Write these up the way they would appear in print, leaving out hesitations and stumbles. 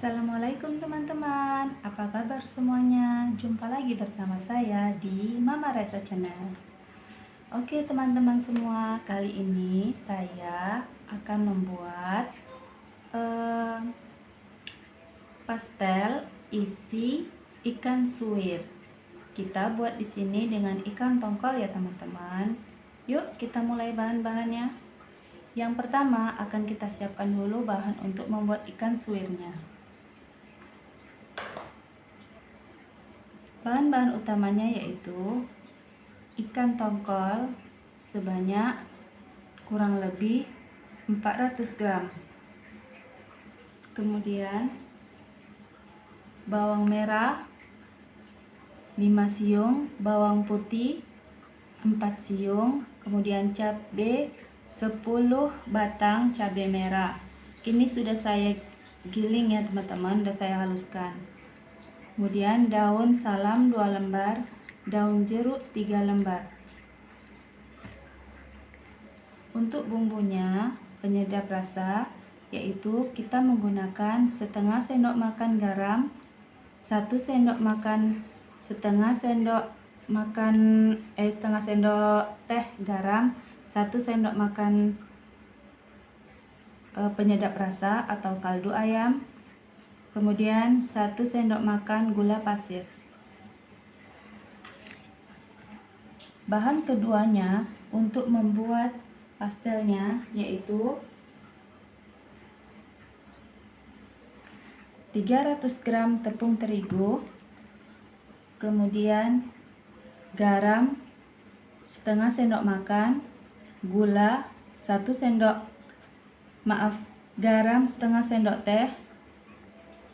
Assalamualaikum teman-teman, apa kabar semuanya? Jumpa lagi bersama saya di Mama Resa Channel. Oke teman-teman semua, kali ini saya akan membuat pastel isi ikan suwir. Kita buat di sini dengan ikan tongkol ya teman-teman. Yuk kita mulai bahan-bahannya. Yang pertama akan kita siapkan dulu bahan untuk membuat ikan suwirnya. Bahan-bahan utamanya yaitu ikan tongkol sebanyak kurang lebih 400 gram. Kemudian bawang merah 5 siung, bawang putih 4 siung, kemudian cabai 10 batang cabai merah. Ini sudah saya giling ya teman-teman, sudah saya haluskan. Kemudian daun salam 2 lembar, daun jeruk 3 lembar. Untuk bumbunya, penyedap rasa, yaitu kita menggunakan setengah sendok makan garam, 1 sendok makan, setengah sendok teh garam, 1 sendok makan penyedap rasa atau kaldu ayam, kemudian 1 sendok makan gula pasir. Bahan keduanya untuk membuat pastelnya yaitu 300 gram tepung terigu, kemudian garam setengah sendok makan, garam setengah sendok teh,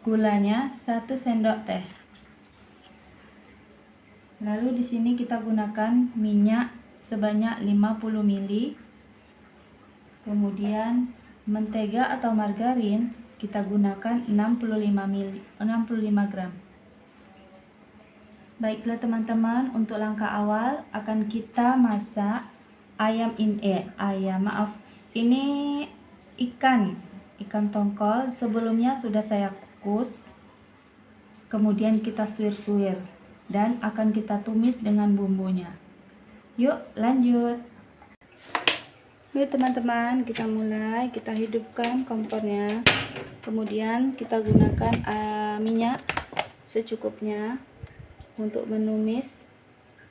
gulanya 1 sendok teh. Lalu di sini kita gunakan minyak sebanyak 50 ml. Kemudian mentega atau margarin kita gunakan 65 gram. Baiklah teman-teman, untuk langkah awal akan kita masak ini ikan tongkol. Sebelumnya sudah saya kukus, kemudian kita suwir-suwir dan akan kita tumis dengan bumbunya. Yuk lanjut. Baik teman-teman, kita mulai. Kita hidupkan kompornya, kemudian kita gunakan minyak secukupnya untuk menumis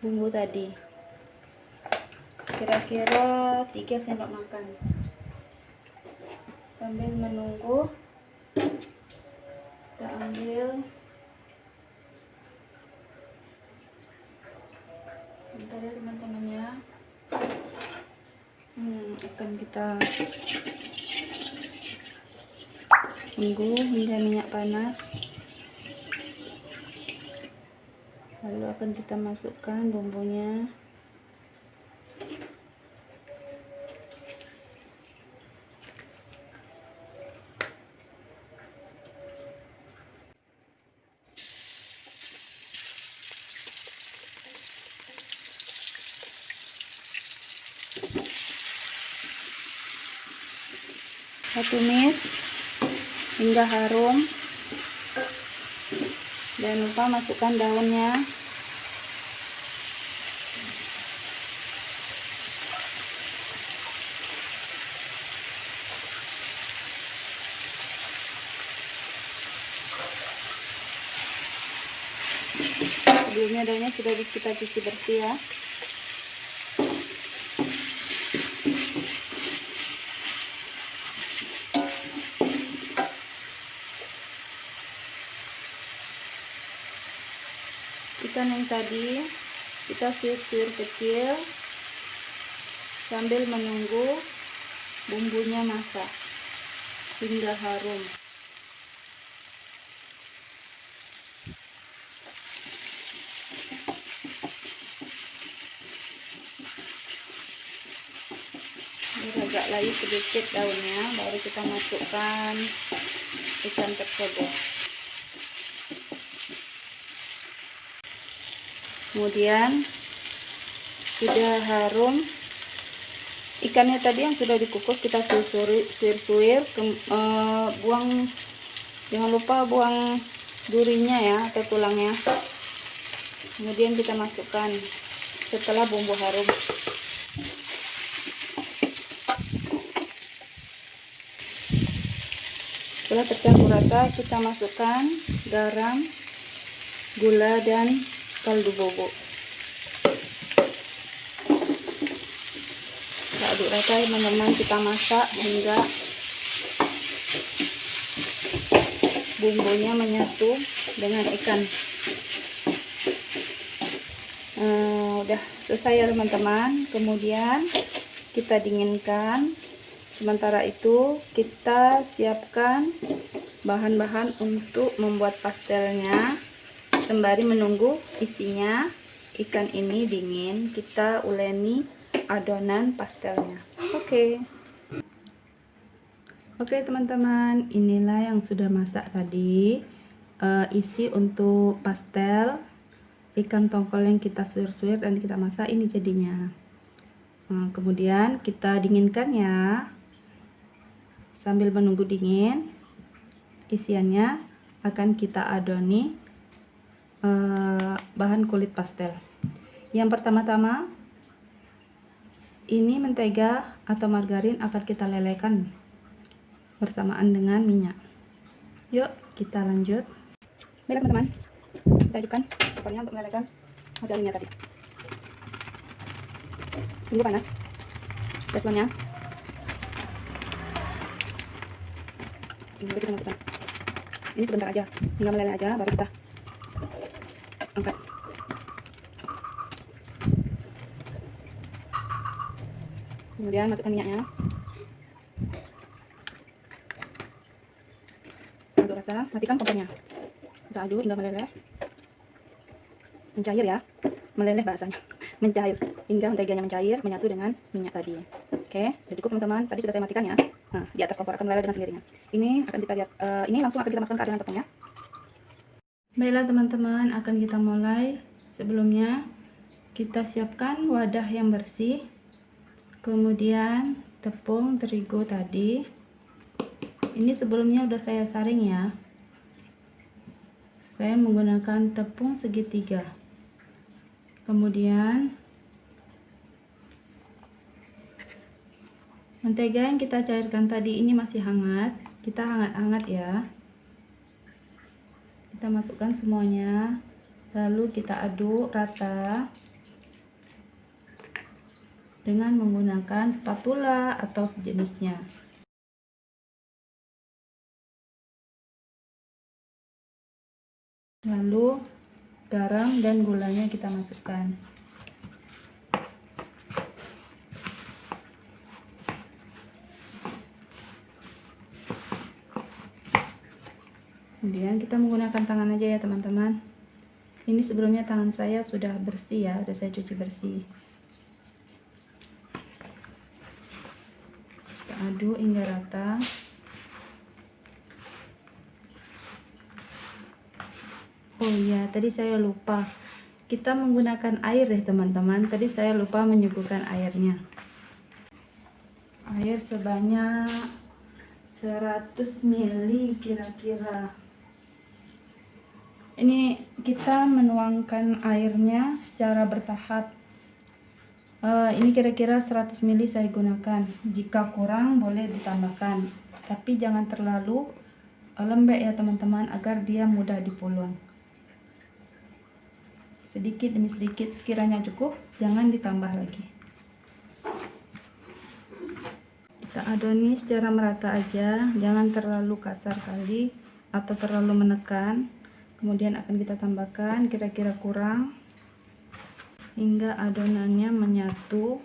bumbu tadi, kira-kira 3 sendok makan. Sambil menunggu, kita ambil bentar ya teman-teman ya. Akan kita tunggu hingga minyak panas, lalu akan kita masukkan bumbunya. Kita tumis hingga harum. Jangan lupa masukkan daunnya. Sebelumnya daunnya sudah kita cuci bersih ya. Ikan yang tadi kita suwir kecil sambil menunggu bumbunya masak hingga harum. Agak lagi sedikit daunnya, baru kita masukkan ikan tersebut. Kemudian sudah harum ikannya tadi yang sudah dikukus, kita suwir-suwir, buang Jangan lupa buang durinya ya, atau tulangnya. Kemudian kita masukkan setelah bumbu harum. Setelah tercampur rata, kita masukkan garam, gula, dan kaldu bobo. Kita aduk rata teman-teman, kita masak hingga bumbunya menyatu dengan ikan. Udah selesai ya teman-teman. Kemudian kita dinginkan. Sementara itu kita siapkan bahan-bahan untuk membuat pastelnya. Sembari menunggu isinya ikan ini dingin, kita uleni adonan pastelnya. Oke teman-teman, inilah yang sudah masak tadi. Isi untuk pastel ikan tongkol yang kita suir-suir dan kita masak, ini jadinya. Kemudian kita dinginkan ya. Sambil menunggu dingin, isiannya akan kita adoni bahan kulit pastel. Yang pertama-tama, ini mentega atau margarin akan kita lelehkan bersamaan dengan minyak. Yuk kita lanjut. Baiklah teman-teman, kita hidupkan kompornya untuk melelehkan margarinnya tadi. Tunggu panas teflonnya. Lalu kita masukkan. Ini sebentar aja, hingga meleleh aja, baru kita angkat. Kemudian masukkan minyaknya. Aduk rata, matikan kompornya. Kita aduk hingga meleleh, mencair ya, meleleh bahasanya, mencair hingga menteganya mencair, menyatu dengan minyak tadi. Oke, sudah cukup teman-teman. Tadi sudah saya matikan ya. Nah, di atas kompor akan meleleh dengan sendirinya. Ini akan kita lihat, ini langsung akan kita masukkan ke adonan tepungnya. Baiklah teman-teman, akan kita mulai. Sebelumnya kita siapkan wadah yang bersih. Kemudian tepung terigu tadi. Ini sebelumnya udah saya saring ya. Saya menggunakan tepung segitiga. Kemudian mentega yang kita cairkan tadi ini masih hangat. Kita hangat-hangat ya. Kita masukkan semuanya. Lalu kita aduk rata dengan menggunakan spatula atau sejenisnya. Lalu garam dan gulanya kita masukkan. Kemudian kita menggunakan tangan aja ya teman-teman. Ini sebelumnya tangan saya sudah bersih ya, sudah saya cuci bersih. Kita aduk hingga rata. Oh iya, tadi saya lupa. Kita menggunakan air ya teman-teman. Tadi saya lupa menyuguhkan airnya. Air sebanyak 100 ml kira-kira. Ini kita menuangkan airnya secara bertahap. Ini kira-kira 100 ml saya gunakan. Jika kurang boleh ditambahkan, tapi jangan terlalu lembek ya teman-teman, agar dia mudah dipulung. Sedikit demi sedikit, sekiranya cukup, jangan ditambah lagi. Kita adoni secara merata aja, jangan terlalu kasar kali atau terlalu menekan. Kemudian akan kita tambahkan kira-kira kurang hingga adonannya menyatu,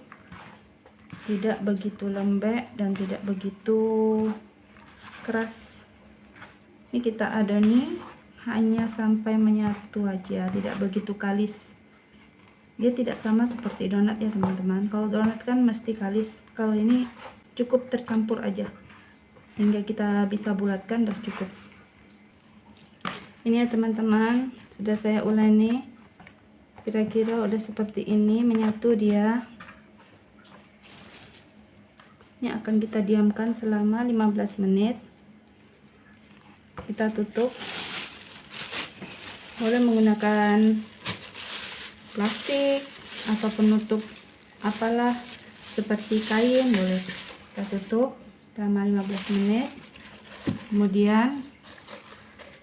tidak begitu lembek dan tidak begitu keras. Ini kita adoni hanya sampai menyatu aja, tidak begitu kalis. Dia tidak sama seperti donat ya teman-teman. Kalau donat kan mesti kalis, kalau ini cukup tercampur aja hingga kita bisa bulatkan, dah cukup. Ini ya teman-teman, sudah saya uleni, kira-kira udah seperti ini, menyatu dia. Ini akan kita diamkan selama 15 menit. kita tutup. Boleh menggunakan plastik atau penutup apalah seperti kain, boleh. Kita tutup selama 15 menit. Kemudian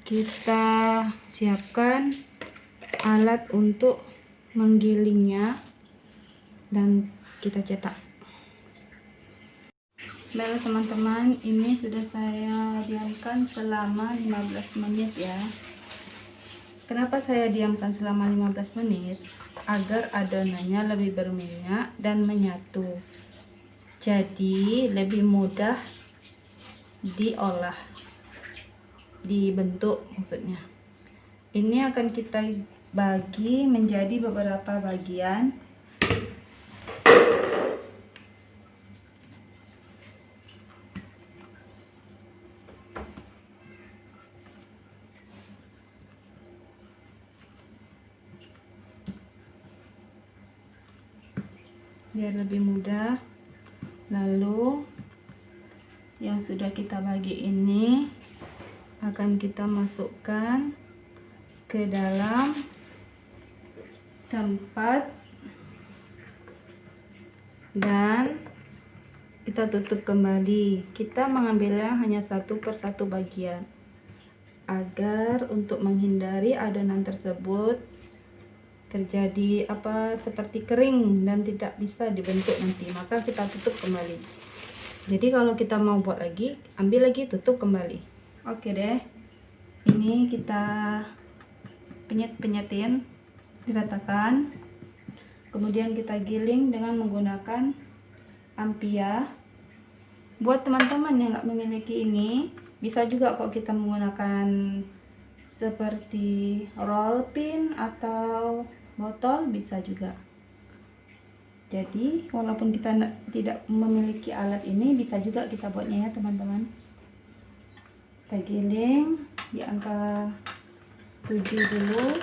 kita siapkan alat untuk menggilingnya dan kita cetak. Baiklah teman-teman, ini sudah saya diamkan selama 15 menit ya. Kenapa saya diamkan selama 15 menit? Agar adonannya lebih berminyak dan menyatu. Jadi lebih mudah diolah, dibentuk maksudnya. Ini akan kita bagi menjadi beberapa bagian. Biar lebih mudah. Lalu yang sudah kita bagi ini akan kita masukkan ke dalam tempat dan kita tutup kembali. Kita mengambilnya hanya satu per satu bagian agar untuk menghindari adonan tersebut terjadi seperti kering dan tidak bisa dibentuk nanti, maka kita tutup kembali. Jadi kalau kita mau buat lagi, ambil lagi, tutup kembali. Oke deh, ini kita penyetin, diratakan, kemudian kita giling dengan menggunakan ampia. Buat teman-teman yang nggak memiliki ini, bisa juga kok kita menggunakan seperti roll pin atau botol, bisa juga. Jadi walaupun kita tidak memiliki alat ini, bisa juga kita buatnya ya teman-teman. Kita giling di angka 7 dulu,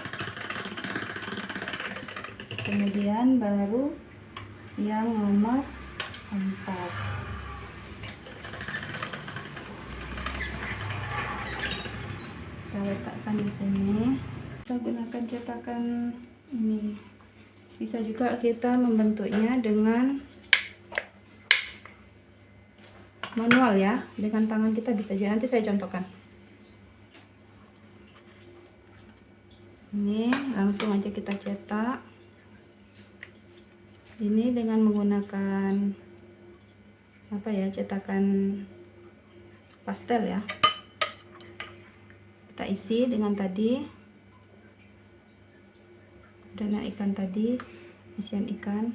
kemudian baru yang nomor 4. Kita letakkan di sini. Kita gunakan cetakan ini. Bisa juga kita membentuknya dengan manual ya, dengan tangan kita bisa juga. Nanti saya contohkan. Ini langsung aja kita cetak. Ini dengan menggunakan cetakan pastel ya. Kita isi dengan tadi adonan ikan tadi, isian ikan.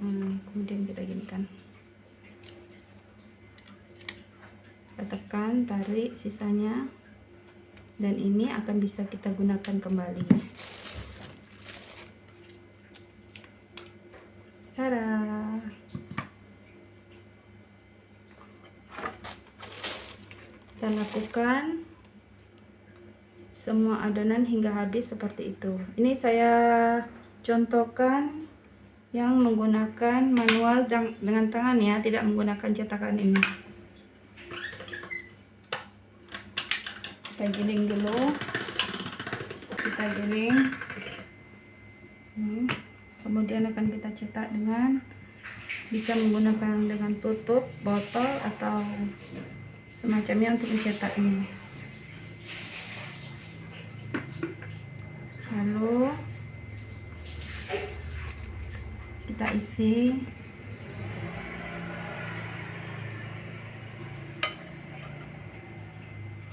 Kemudian kita ginikan, kita tekan, tarik sisanya, dan ini akan bisa kita gunakan kembali. Tada! Kita lakukan semua adonan hingga habis seperti itu. Ini saya contohkan yang menggunakan manual dengan tangan ya, tidak menggunakan cetakan ini. Kita giling dulu, kita giling, kemudian akan kita cetak dengan bisa menggunakan dengan tutup botol atau semacamnya untuk mencetaknya. Lalu kita isi,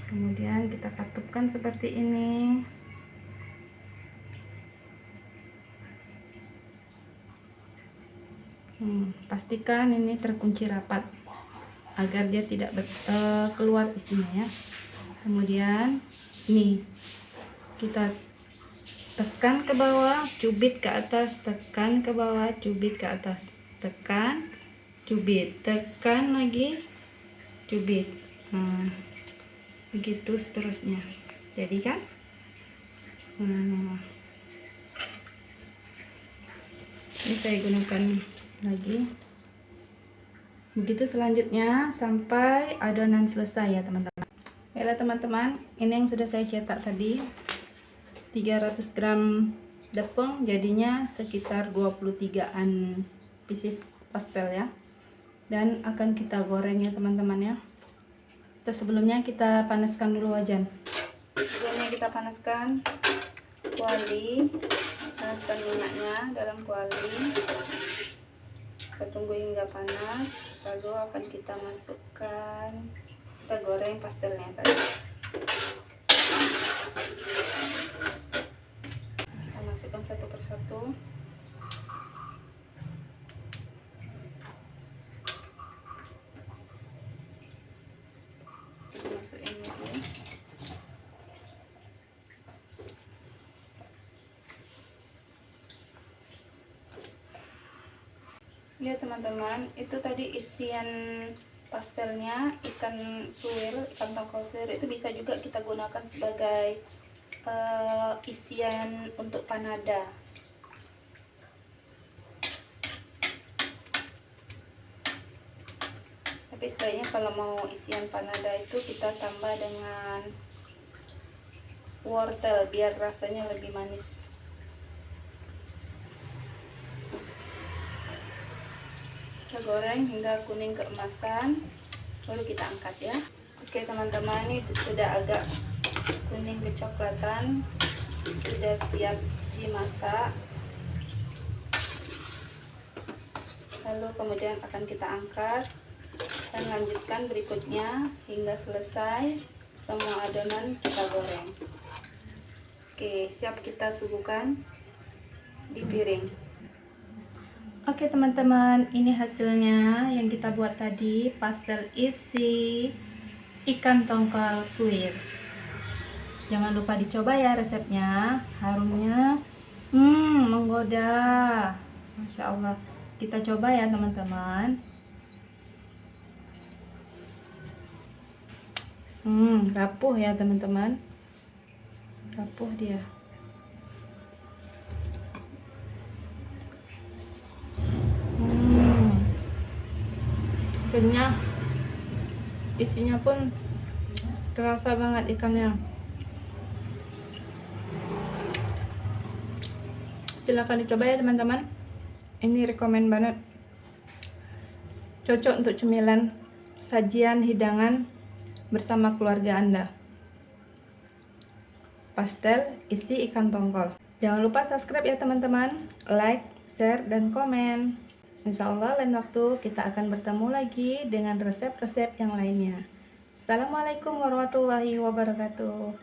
kemudian kita katupkan seperti ini. Pastikan ini terkunci rapat agar dia tidak keluar isinya ya. Kemudian ini kita tekan ke bawah, cubit ke atas, tekan ke bawah, cubit ke atas, tekan, cubit, tekan lagi, cubit. Begitu seterusnya. Jadi kan ini saya gunakan lagi. Begitu selanjutnya sampai adonan selesai ya teman-teman. Baiklah teman-teman, ini yang sudah saya cetak tadi, 300 gram tepung, jadinya sekitar 23an pieces pastel ya. Dan akan kita goreng ya teman-teman ya. Sebelumnya kita panaskan dulu wajan. Sebelumnya kita panaskan kuali, panaskan minyaknya dalam kuali. Kita tunggu hingga panas, lalu akan kita masukkan, kita goreng pastelnya tadi. Kita masukkan satu persatu. Kita masukin dulu. Lihat teman-teman, itu tadi isian pastelnya, ikan suwir, ikan tongkol suwir. Itu bisa juga kita gunakan sebagai isian untuk panada. Tapi sebaiknya kalau mau isian panada itu kita tambah dengan wortel biar rasanya lebih manis. Kita goreng hingga kuning keemasan, baru kita angkat ya. Oke teman-teman, ini sudah agak kuning kecoklatan, sudah siap dimasak. Lalu kemudian akan kita angkat dan lanjutkan berikutnya hingga selesai semua adonan kita goreng. Oke, siap kita suguhkan di piring. Oke teman-teman, ini hasilnya yang kita buat tadi, pastel isi ikan tongkol suwir. Jangan lupa dicoba ya resepnya, harumnya menggoda, Masya Allah. Kita coba ya teman-teman. Rapuh ya teman-teman, rapuh dia. Kenyang, isinya pun terasa banget ikannya. Silahkan dicoba ya teman-teman, ini rekomen banget, cocok untuk cemilan, sajian hidangan bersama keluarga Anda. Pastel isi ikan tongkol. Jangan lupa subscribe ya teman-teman, like, share, dan komen. Insya Allah lain waktu kita akan bertemu lagi dengan resep-resep yang lainnya. Assalamualaikum warahmatullahi wabarakatuh.